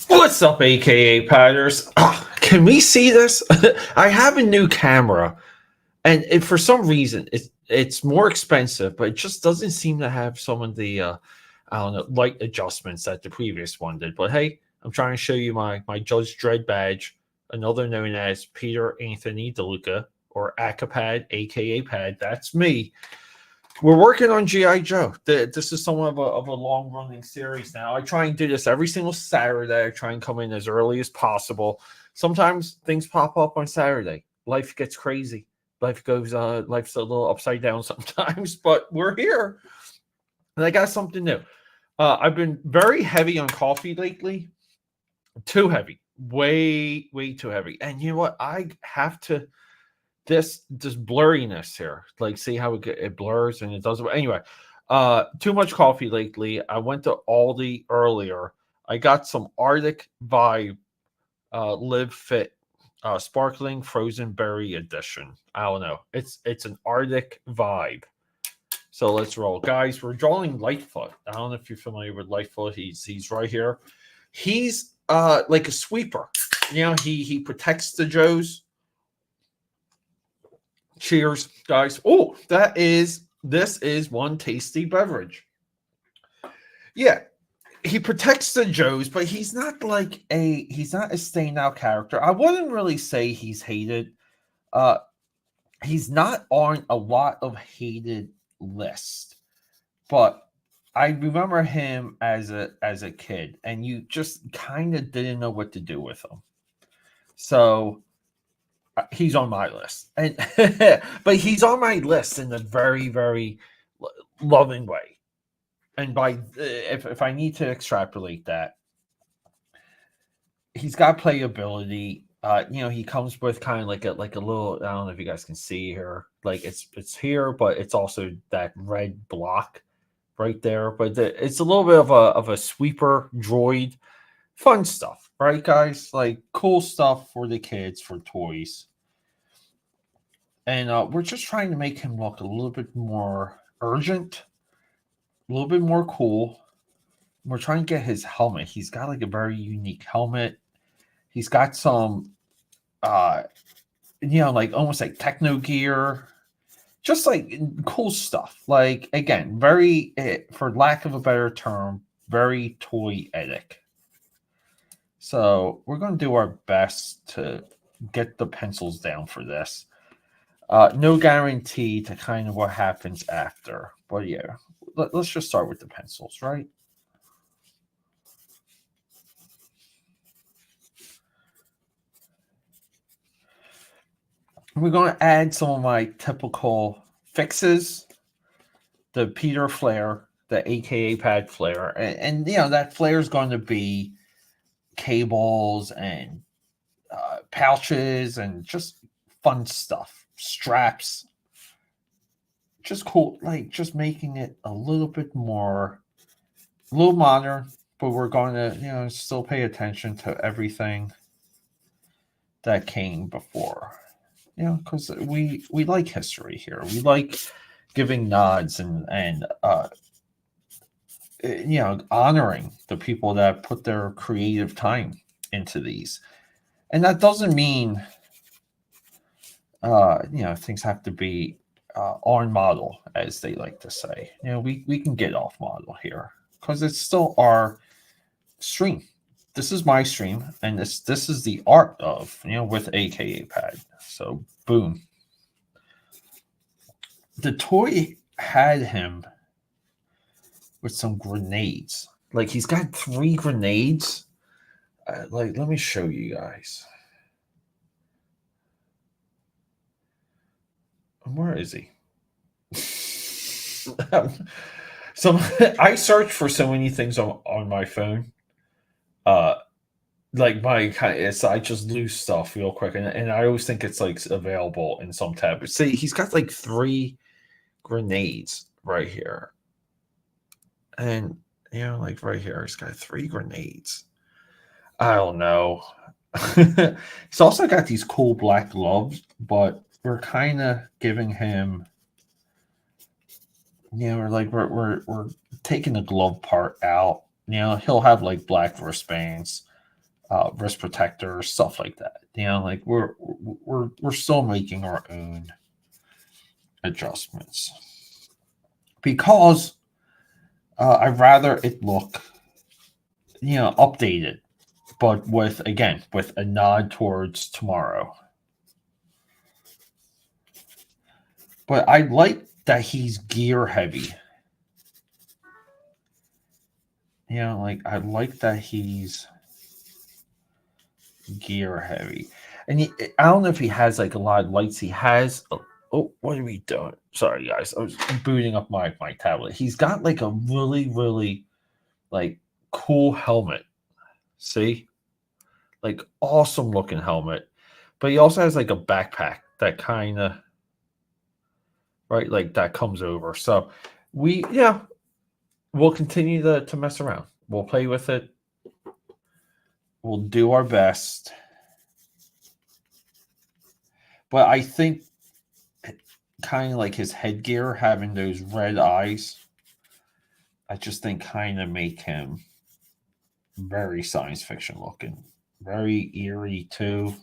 What's up, aka Patters? Can we see this? I have a new camera, and for some reason it's more expensive, but it just doesn't seem to have some of the I don't know light adjustments that the previous one did. But hey, I'm trying to show you my Judge Dredd badge, another known as Peter Anthony DeLuca or Akapad, aka Pad. That's me. We're working on GI Joe. This is somewhat of a long running series now. I try and do this every single Saturday. I try and come in as early as possible. Sometimes things pop up on Saturday. Life gets crazy. Life's a little upside down sometimes, but we're here. And I got something new. I've been very heavy on coffee lately. Too heavy. Way too heavy. And you know what? I have to this blurriness here. Like, see how it blurs and it doesn't. Anyway, too much coffee lately. I went to Aldi earlier. I got some Arctic Vibe Live Fit sparkling frozen berry edition. I don't know. It's an Arctic Vibe. So let's roll, guys. We're drawing Lightfoot. I don't know if you're familiar with Lightfoot. He's right here. He's like a sweeper. You know, he protects the Joes. Cheers, guys. Oh, this is one tasty beverage. Yeah, he protects the Joes, but he's not a standout character. I wouldn't really say he's hated. He's not on a lot of hated lists, but I remember him as a kid, and you just kind of didn't know what to do with him. So he's on my list, and but he's on my list in a very loving way. And by if I need to extrapolate that, he's got playability. You know, he comes with kind of like a little. I don't know if you guys can see here. Like it's here, but it's also that red block right there. But it's a little bit of a sweeper droid. Fun stuff, right, guys? Like cool stuff for the kids, for toys. And we're just trying to make him look a little bit more urgent, a little bit more cool. We're trying to get his helmet. He's got like a very unique helmet. He's got some, like almost like techno gear, just like cool stuff. Like, again, very, for lack of a better term, very toyetic. So we're going to do our best to get the pencils down for this. No guarantee to kind of what happens after. But yeah, let's just start with the pencils, right? We're going to add some of my typical fixes. The Peter flare, the AKA pad flare. And that flare is going to be cables and pouches and just fun stuff. Straps, just cool, like just making it a little bit more, a little modern, but we're going to still pay attention to everything that came before, because we like history here. We like giving nods and honoring the people that put their creative time into these. And that doesn't mean things have to be on model, as they like to say. We can get off model here because it's still our stream. This is my stream, and this is the art of with AKA Pad. So boom. The toy had him with some grenades. Like he's got 3 grenades. Let me show you guys. Where is he? So I search for so many things on my phone. Like I just lose stuff real quick, and I always think it's like available in some tab. But see, he's got like 3 grenades right here, and like right here, he's got 3 grenades. I don't know. He's also got these cool black gloves, but we're kind of giving him, we're taking the glove part out. He'll have like black wristbands. wrist protectors, stuff like that. Like we're still making our own adjustments because I'd rather it look updated, but with a nod towards tomorrow. But I like that he's gear heavy. Like I like that he's gear heavy. And I don't know if he has like a lot of lights. He has. Oh, what are we doing? Sorry, guys. I was booting up my tablet. He's got like a really, really like cool helmet. See? Like awesome looking helmet. But he also has like a backpack that kind of, right, like that comes over. So we'll continue to mess around. We'll play with it. We'll do our best. But I think kind of like his headgear having those red eyes, I just think kind of make him very science fiction looking. Very eerie too.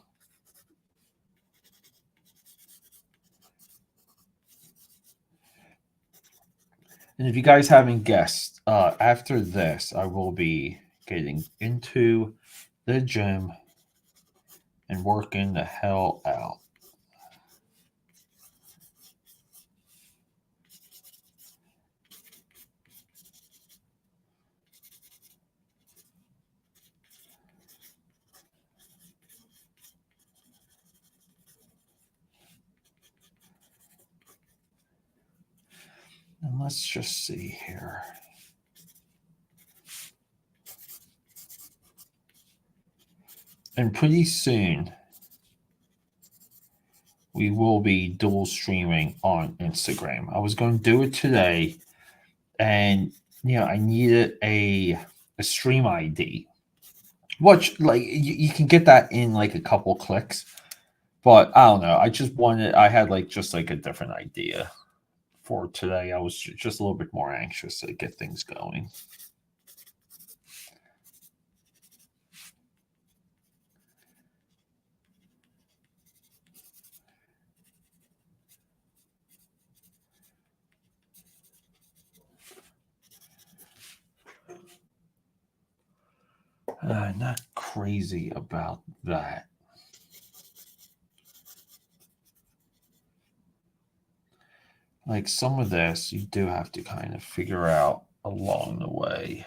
And if you guys haven't guessed, after this, I will be getting into the gym and working the hell out. And let's just see here. And pretty soon, we will be dual streaming on Instagram. I was going to do it today, and I needed a stream ID, which like you can get that in like a couple clicks. But I don't know. I had like just like a different idea for today. I was just a little bit more anxious to get things going. Not crazy about that. Like some of this, you do have to kind of figure out along the way.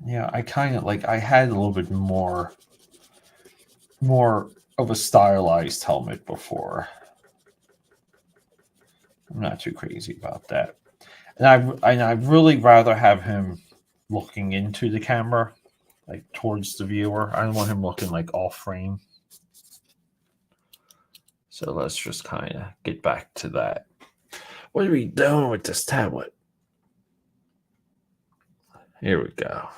Yeah. I kind of like I had a little bit more of a stylized helmet before. I'm not too crazy about that. And I'd really rather have him looking into the camera, like towards the viewer. I don't want him looking like off frame. So let's just kind of get back to that. What are we doing with this tablet? Here we go.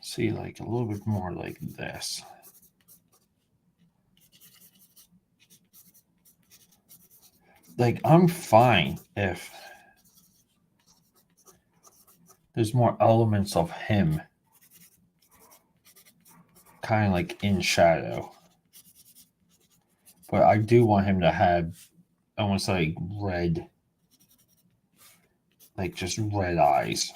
See, like a little bit more like this. Like, I'm fine if there's more elements of him kind of like in shadow. But I do want him to have almost like red, like just red eyes.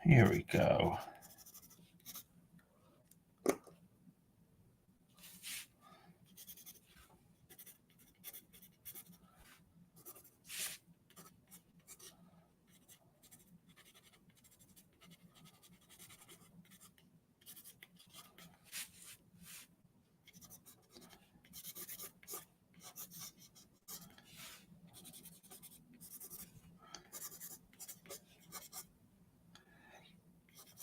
Here we go.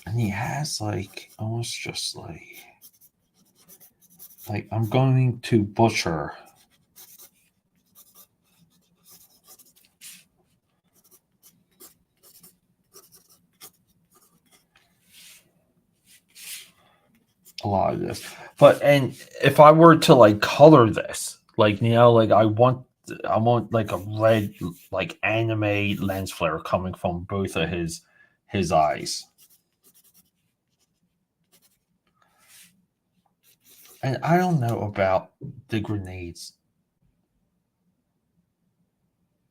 And he has like almost just like I'm going to butcher. A lot of this, and if I were to like color this, like like I want like a red like anime lens flare coming from both of his eyes. And I don't know about the grenades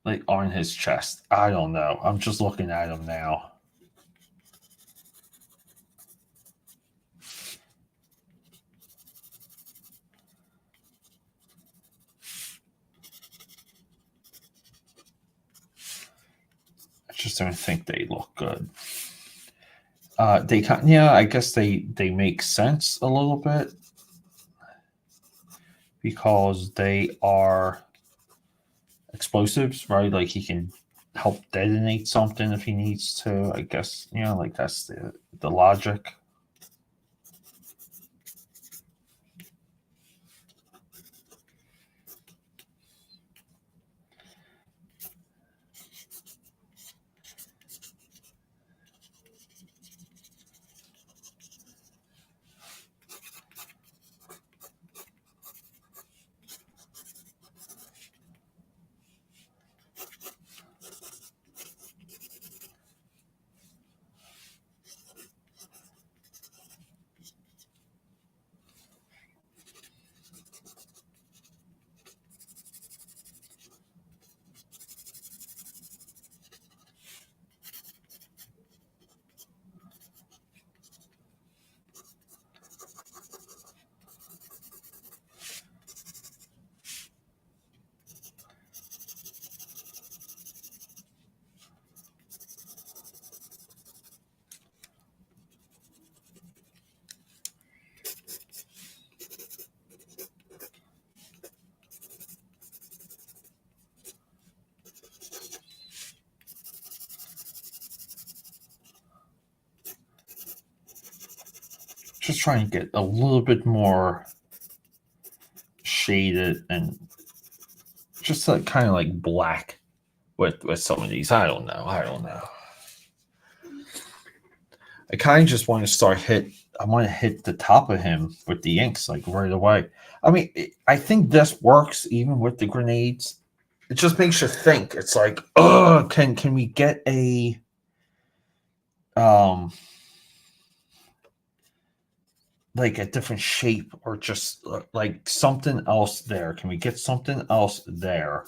like on his chest. I don't know. I'm just looking at him now. I just don't think they look good. I guess they make sense a little bit because they are explosives, right? Like he can help detonate something if he needs to. I guess like that's the logic. Just trying to get a little bit more shaded and just like kind of like black with some of these. I don't know. I kind of just want to I want to hit the top of him with the inks like right away. I mean, I think this works even with the grenades. It just makes you think. It's like, oh, can we get a um like a different shape or just like something else there? Can we get something else there?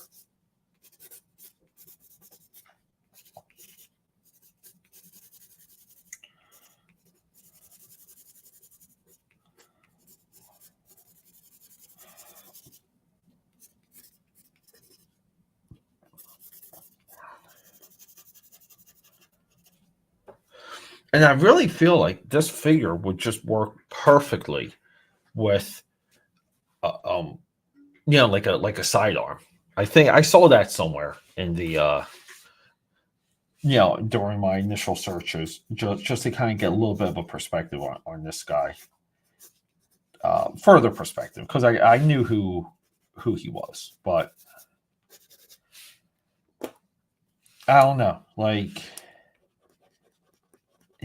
And I really feel like this figure would just work perfectly with, uh, um, like a sidearm. I think I saw that somewhere in the, during my initial searches, just to kind of get a little bit of a perspective on this guy, further perspective, because I knew who he was, but I don't know, like,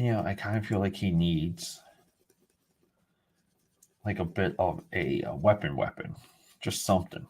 I kind of feel like he needs like a bit of a weapon, just something.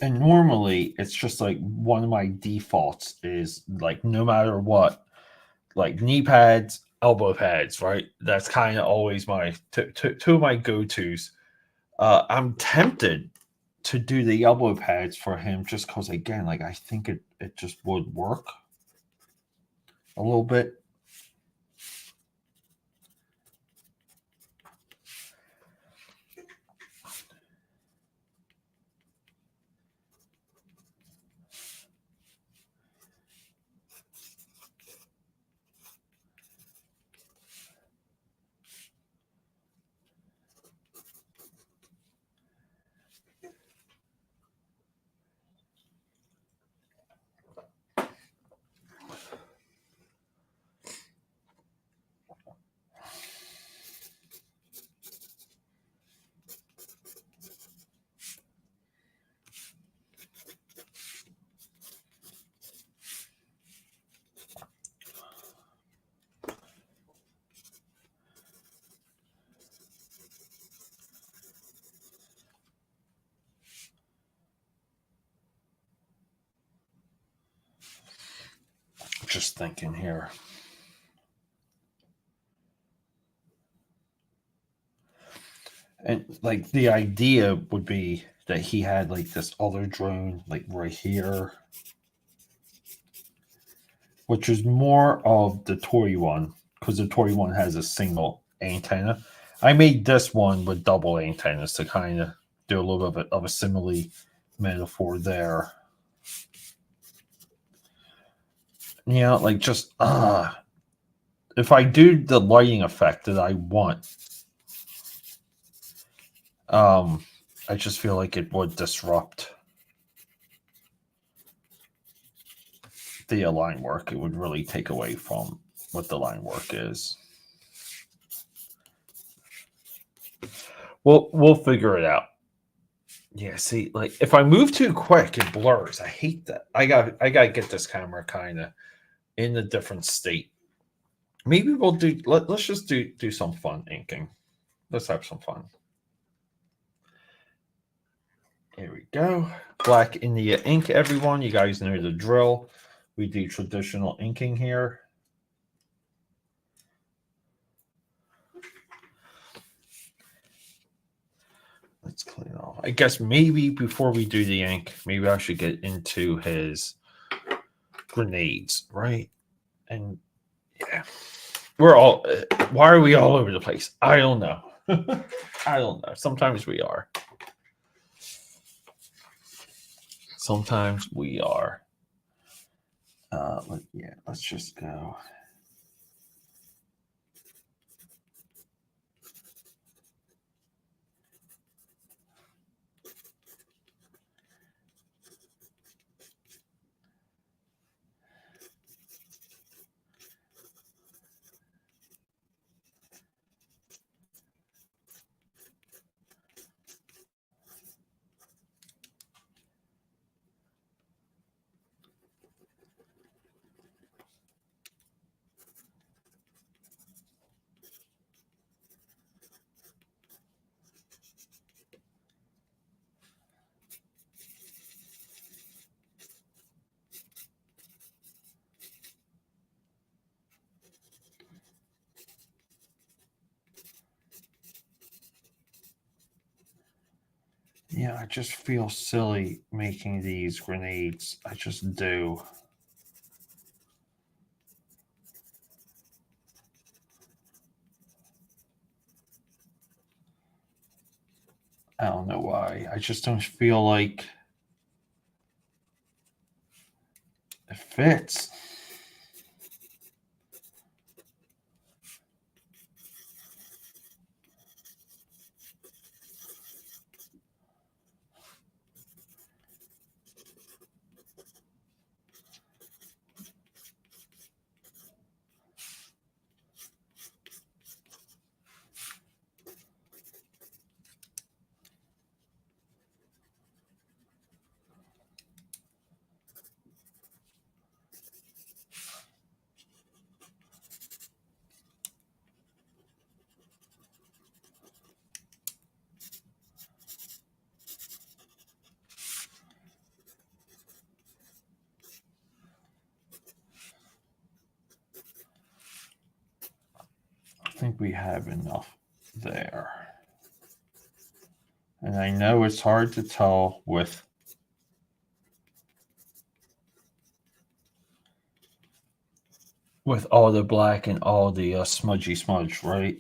And normally it's just like one of my defaults is like no matter what, like knee pads, elbow pads, right? That's kind of always my two of my go-tos. I'm tempted to do the elbow pads for him just because again, like I think it just would work a little bit. Just thinking here. And like the idea would be that he had like this other drone like right here, which is more of the toy one because the toy one has a single antenna. I made this one with double antennas to kind of do a little bit of a simile metaphor there. You know, like just if I do the lighting effect that I want, I just feel like it would disrupt the line work. It would really take away from what the line work is. We'll figure it out. Yeah, see, like if I move too quick, it blurs. I hate that. I gotta get this camera kind of in a different state. Maybe we'll do. Let's just do some fun inking. Let's have some fun. Here we go. Black India ink, everyone. You guys know the drill. We do traditional inking here. Let's clean off. I guess maybe before we do the ink, maybe I should get into his grenades, right? And yeah, we're all. Why are we all over the place? I don't know. I don't know. Sometimes we are. Sometimes we are. Let's just go. Yeah, I just feel silly making these grenades. I just do. I don't know why. I just don't feel like it fits. think we have enough there. And I know it's hard to tell with all the black and all the smudgy smudge, right?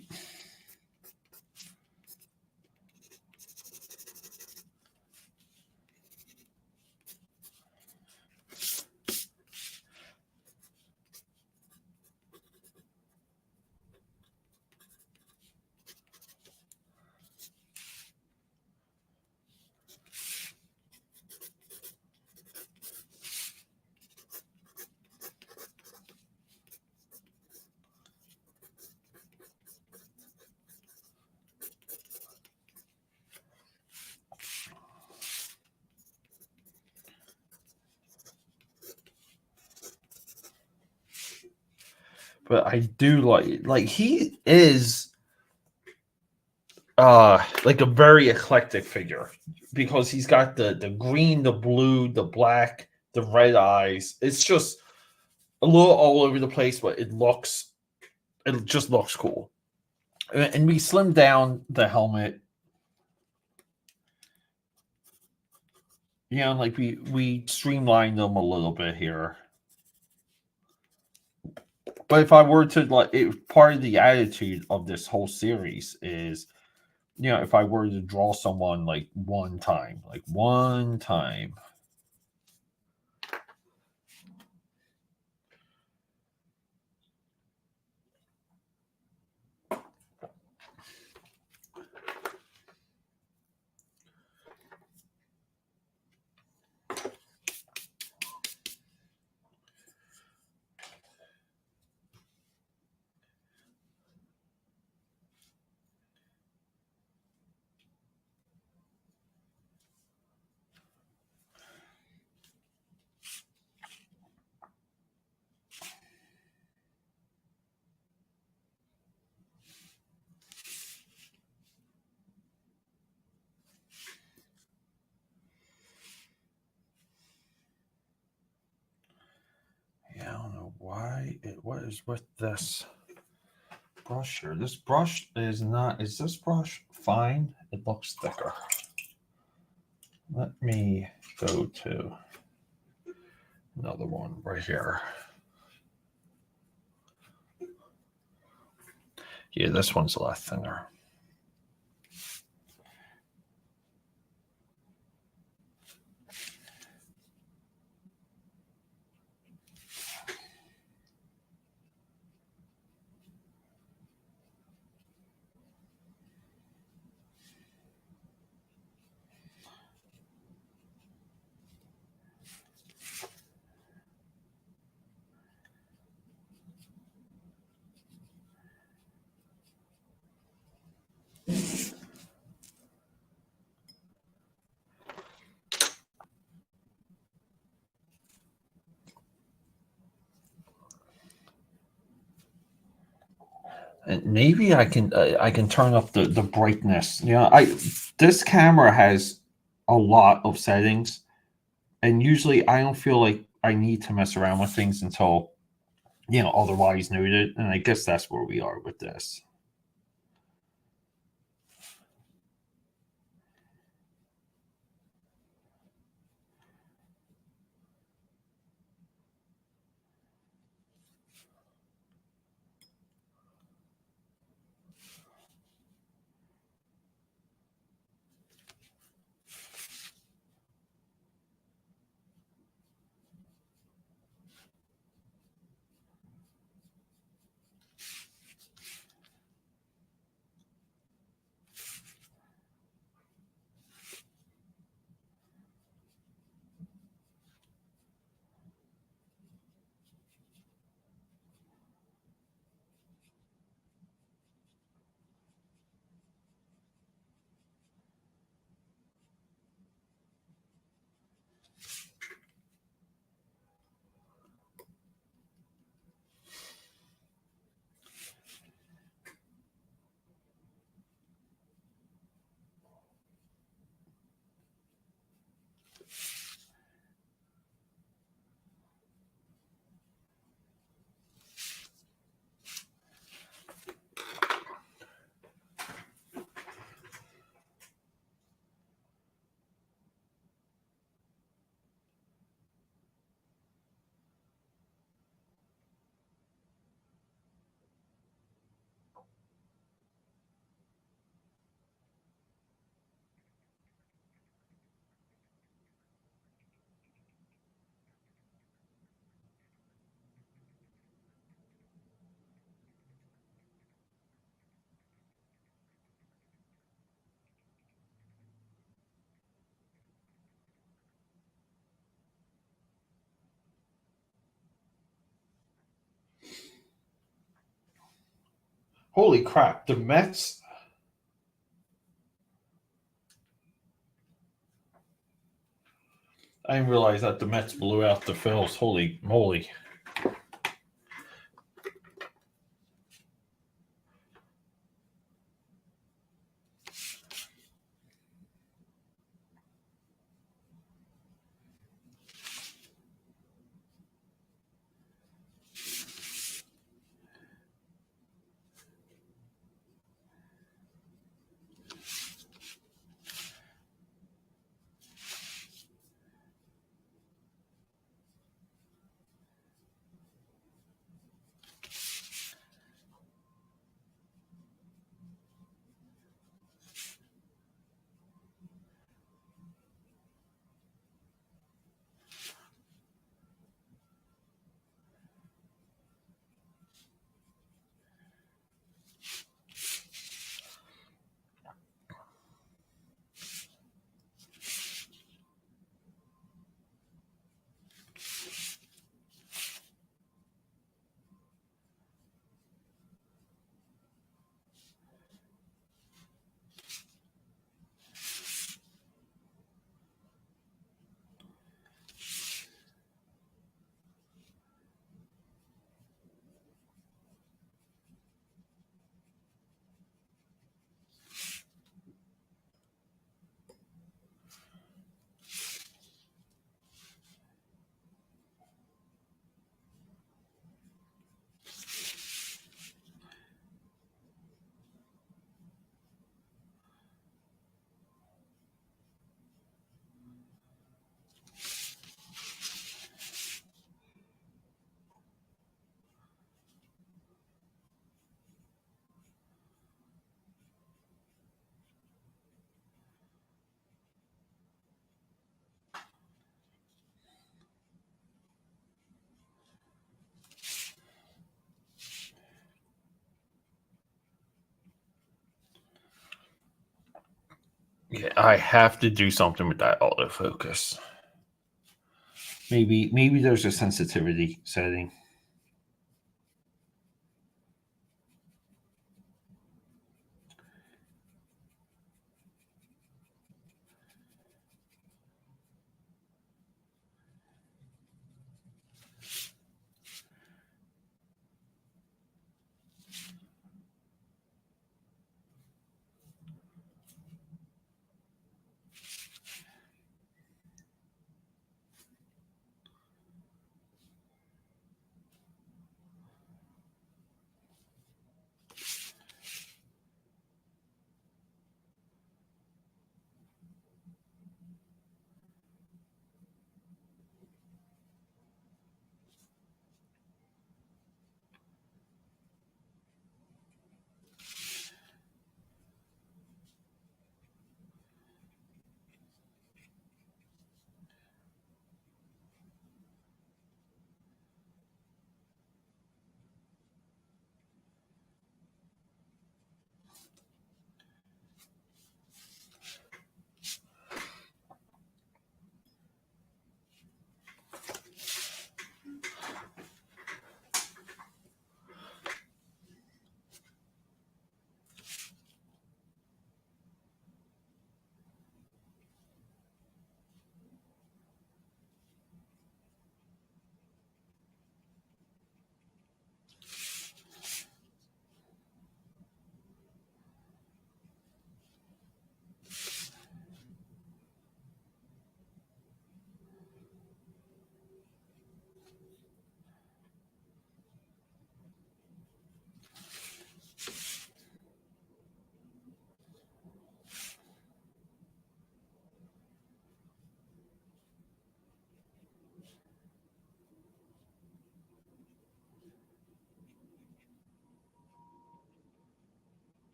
But I do like he is like a very eclectic figure because he's got the green, the blue, the black, the red eyes. It's just a little all over the place, but it just looks cool. And we slimmed down the helmet. Yeah, like we streamlined them a little bit here. But if I were to part of the attitude of this whole series is, if I were to draw someone like one time. Yeah, I don't know why what is with this brush here. This brush is not. Is this brush fine? It looks thicker. Let me go to another one right here. Yeah, this one's a lot thinner. And maybe I can turn up the brightness. This camera has a lot of settings, and usually I don't feel like I need to mess around with things until otherwise noted, and I guess that's where we are with this. Holy crap! The Mets. I didn't realize that the Mets blew out the Phils. Holy moly! Yeah, I have to do something with that autofocus. Maybe there's a sensitivity setting.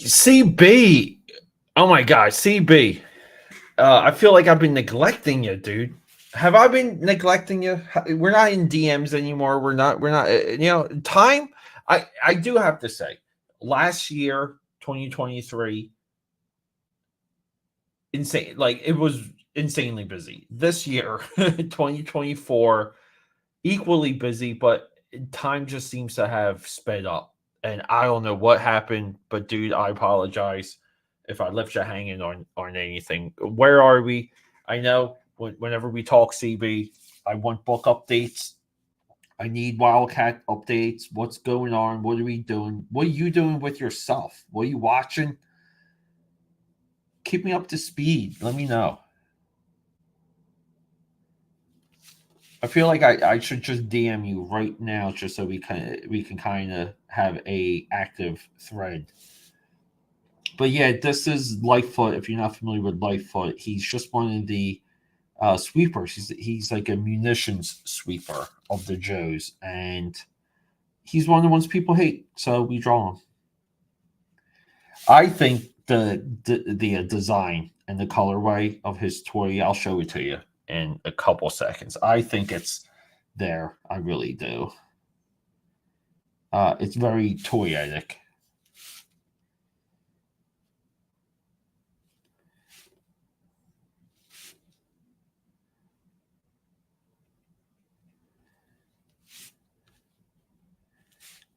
CB. Oh my god, CB. I feel like I've been neglecting you, dude. Have I been neglecting you? We're not in DMs anymore. We're not. We're not. Time. I do have to say, last year, 2023, insane. Like it was insanely busy. This year, 2024, equally busy, but time just seems to have sped up. And I don't know what happened, but dude, I apologize if I left you hanging on anything. Where are we? I know whenever we talk CB, I want book updates. I need Wildcat updates. What's going on? What are we doing? What are you doing with yourself? What are you watching? Keep me up to speed. Let me know. I feel like I should just DM you right now, just so we can kind of have a active thread. But yeah, this is Lightfoot. If you're not familiar with Lightfoot, he's just one of the sweepers. He's like a munitions sweeper of the Joes, and he's one of the ones people hate. So we draw him. I think the design and the colorway of his toy. I'll show it to you in a couple seconds. I think it's there. I really do. It's very toyetic.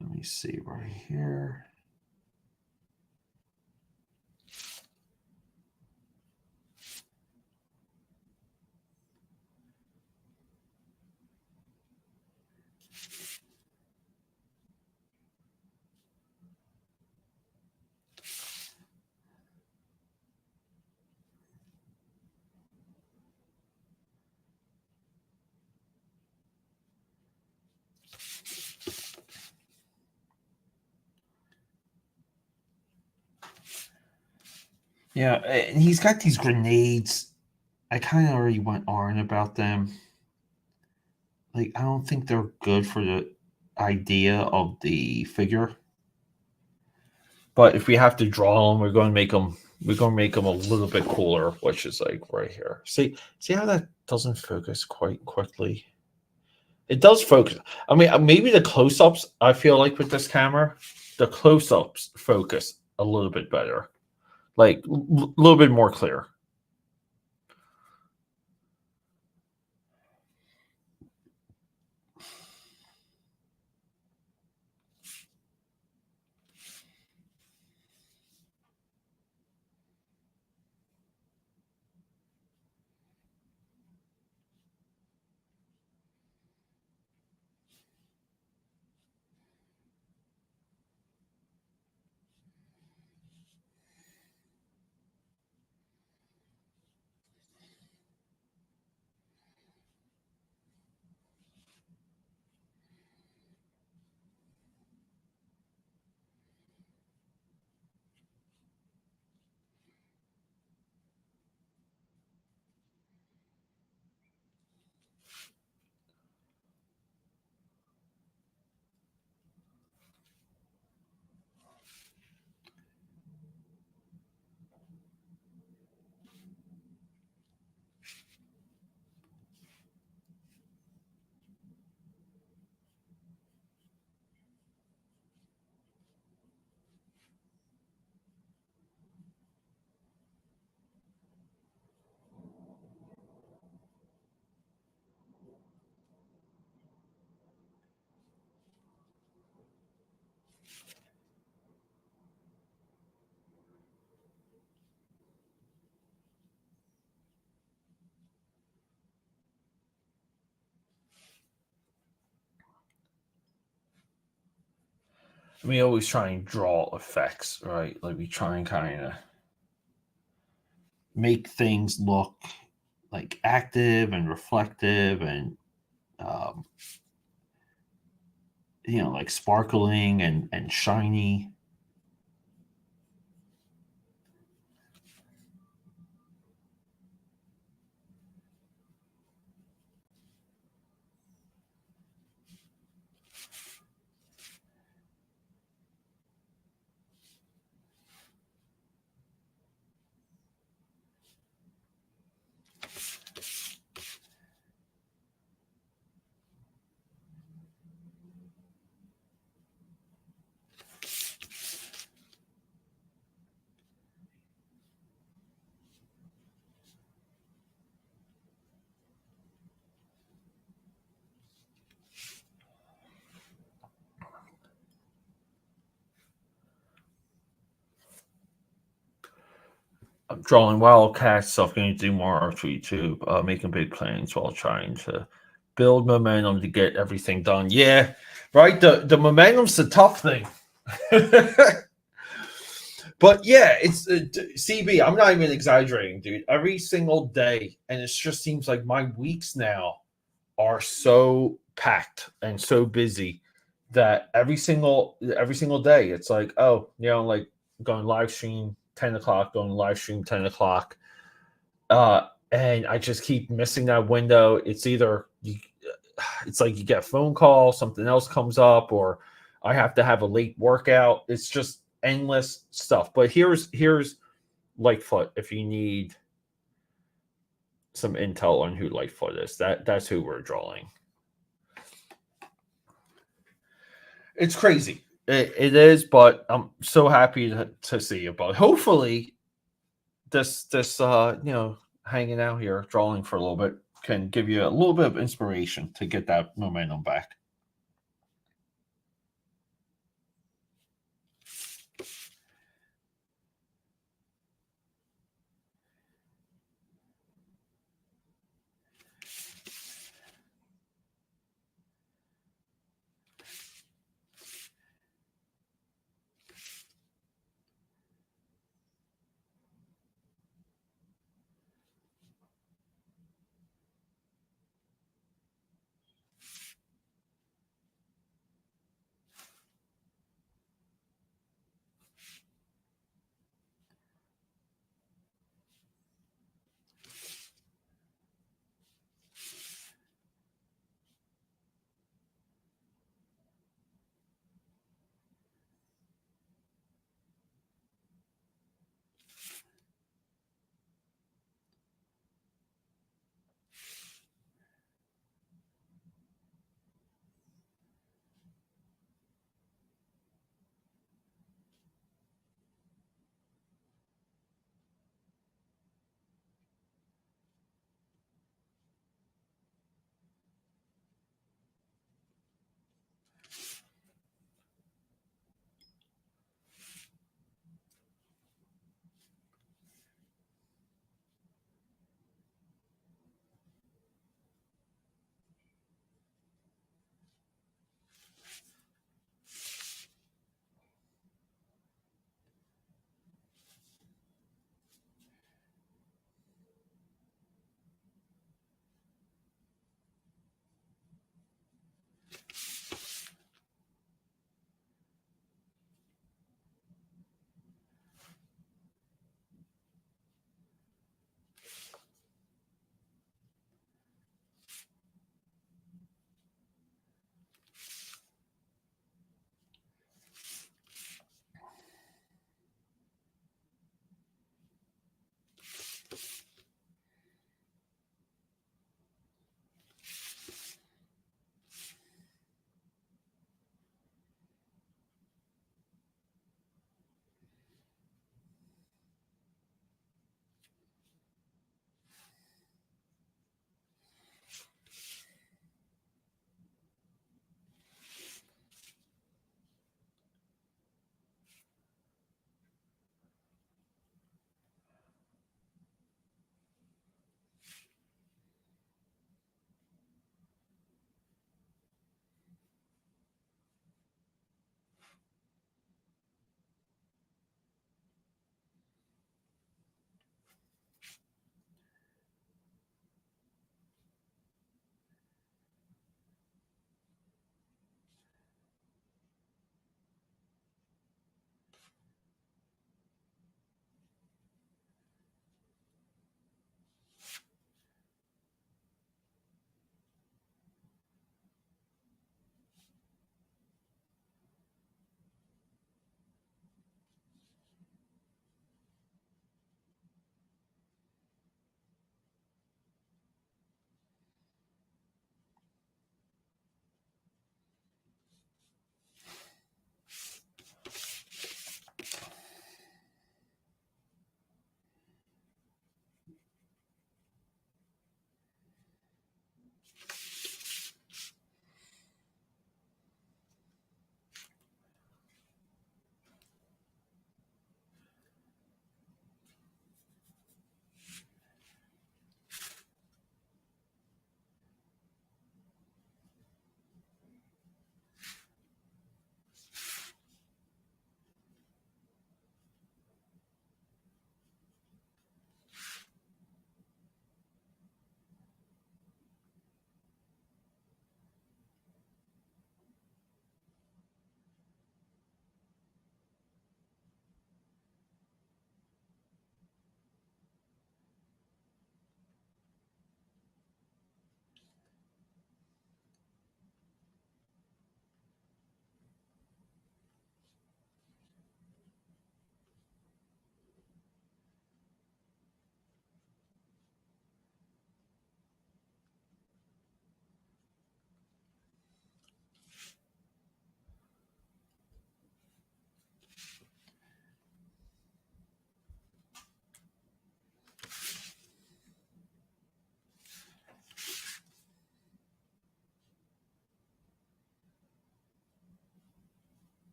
Let me see right here. Yeah, and he's got these grenades. I kind of already went on about them. Like, I don't think they're good for the idea of the figure. But if we have to draw them, we're going to make them. We're going to make them a little bit cooler, which is like right here. See how that doesn't focus quite quickly. It does focus. I mean, maybe the close-ups. I feel like with this camera, the close-ups focus a little bit better, like a little bit more clear. We always try and draw effects, right? Like we try and kind of make things look like active and reflective and um, like sparkling and shiny. drawing wildcat stuff. Going to do more R2 making big plans while trying to build momentum to get everything done. Yeah, right. The momentum's the tough thing. But yeah, it's CB. I'm not even exaggerating, dude. Every single day, and it just seems like my weeks now are so packed and so busy that every single day, it's like, oh, like going live stream 10 o'clock, going live stream 10 o'clock, and I just keep missing that window. It's like you get a phone call, something else comes up, or I have to have a late workout. It's just endless stuff. But here's Lightfoot if you need some intel on who Lightfoot is. That's who we're drawing. It's crazy. It is, but I'm so happy to see you. But hopefully, this hanging out here, drawing for a little bit, can give you a little bit of inspiration to get that momentum back.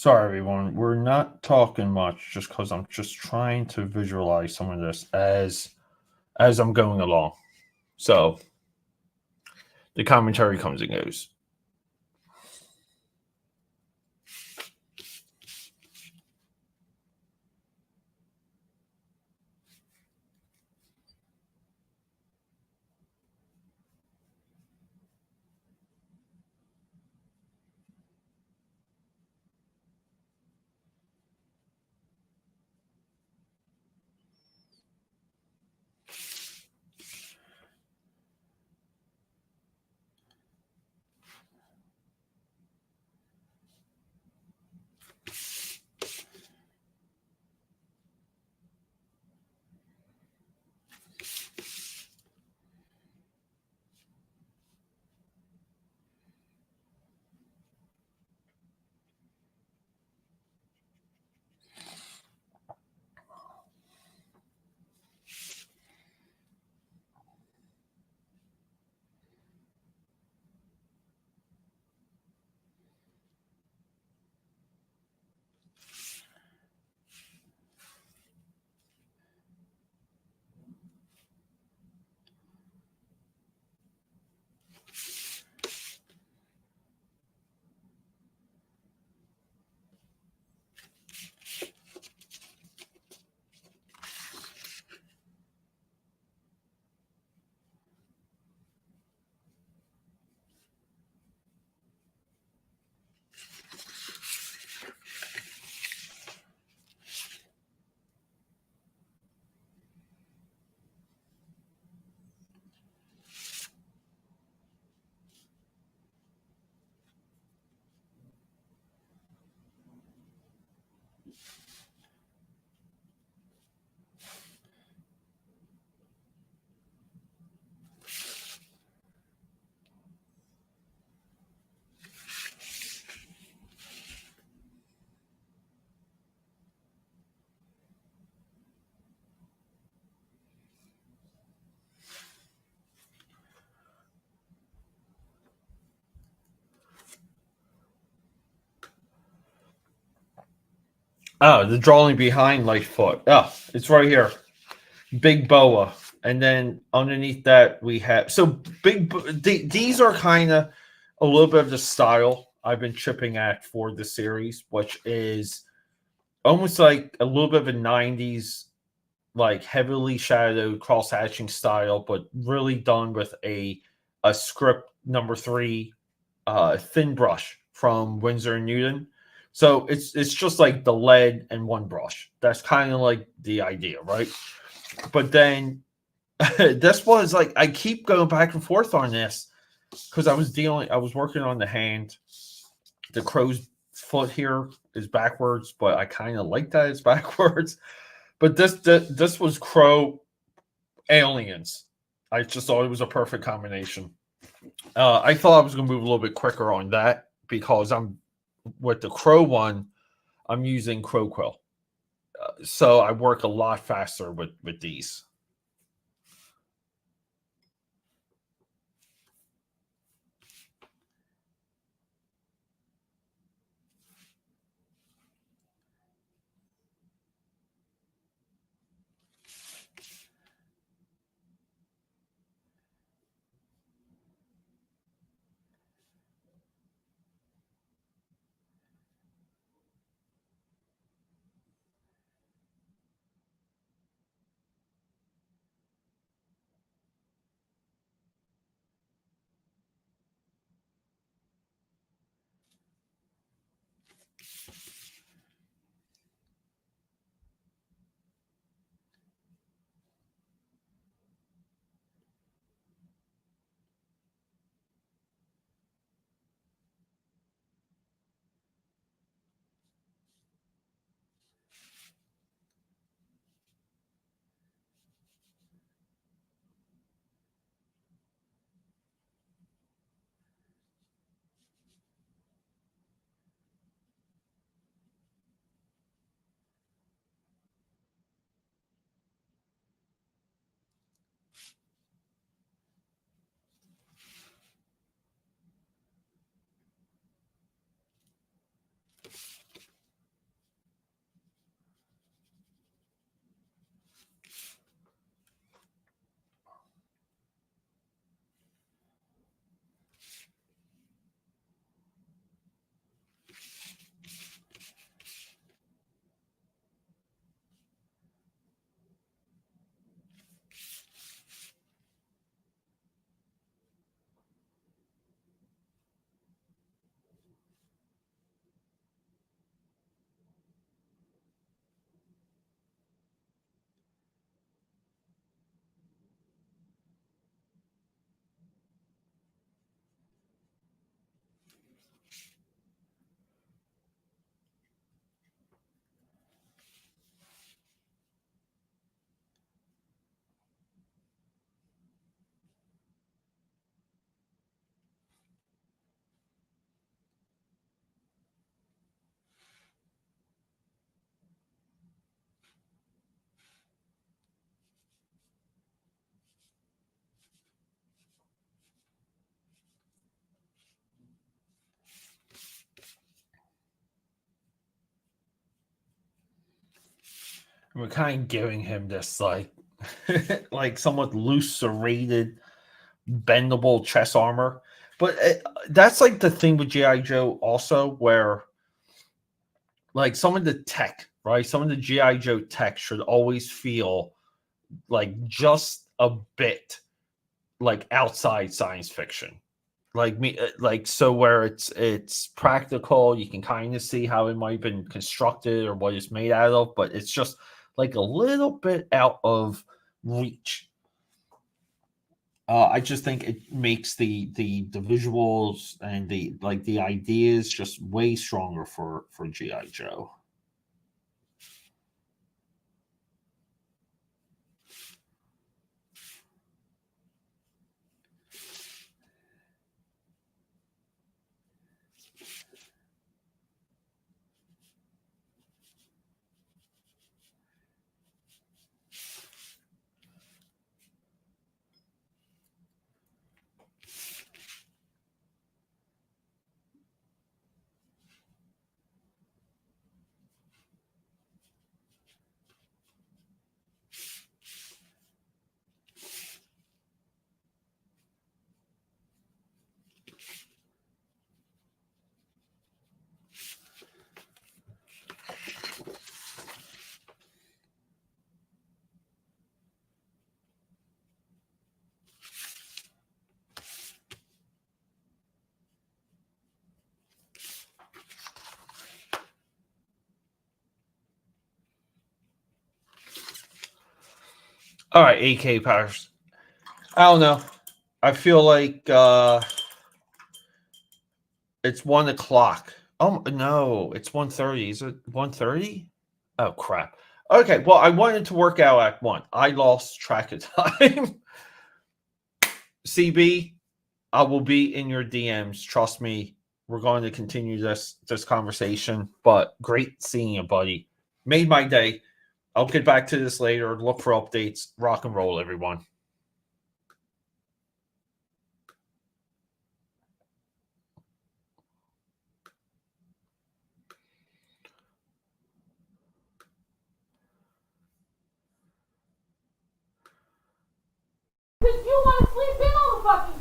Sorry, everyone. We're not talking much just because I'm just trying to visualize some of this as I'm going along. So the commentary comes and goes. Oh, the drawing behind Lightfoot. Oh, it's right here. Big boa. And then underneath that we have these are kind of a little bit of the style I've been chipping at for the series, which is almost like a little bit of a 90s like heavily shadowed cross hatching style, but really done with a script number 3 thin brush from Winsor and Newton. So it's just like the lead and one brush. That's kind of like the idea, right? But then this was like I keep going back and forth on this because I was working on the hand. The crow's foot here is backwards, but I kind of like that it's backwards. But this was crow aliens. I just thought it was a perfect combination. I thought I was going to move a little bit quicker on that because I'm with the crow one. I'm using crow quill, so I work a lot faster with these. We're kind of giving him this like like somewhat loose serrated bendable chest armor. But that's like the thing with GI Joe also, where like some of the tech, right? Some of the GI Joe tech should always feel like just a bit like outside science fiction. Like me, like so where it's practical, you can kind of see how it might have been constructed or what it's made out of, but it's just like a little bit out of reach. I just think it makes the visuals and the ideas just way stronger for GI Joe. All right, AK powers. I don't know. I feel like it's 1 o'clock. Oh no, it's 1:30. Is it 1:30? Oh crap. Okay, well, I wanted to work out at 1. I lost track of time. CB, I will be in your DMs. Trust me. We're going to continue this conversation. But great seeing you, buddy. Made my day. I'll get back to this later. Look for updates. Rock and roll, everyone. Because you want to sleep in all the fucking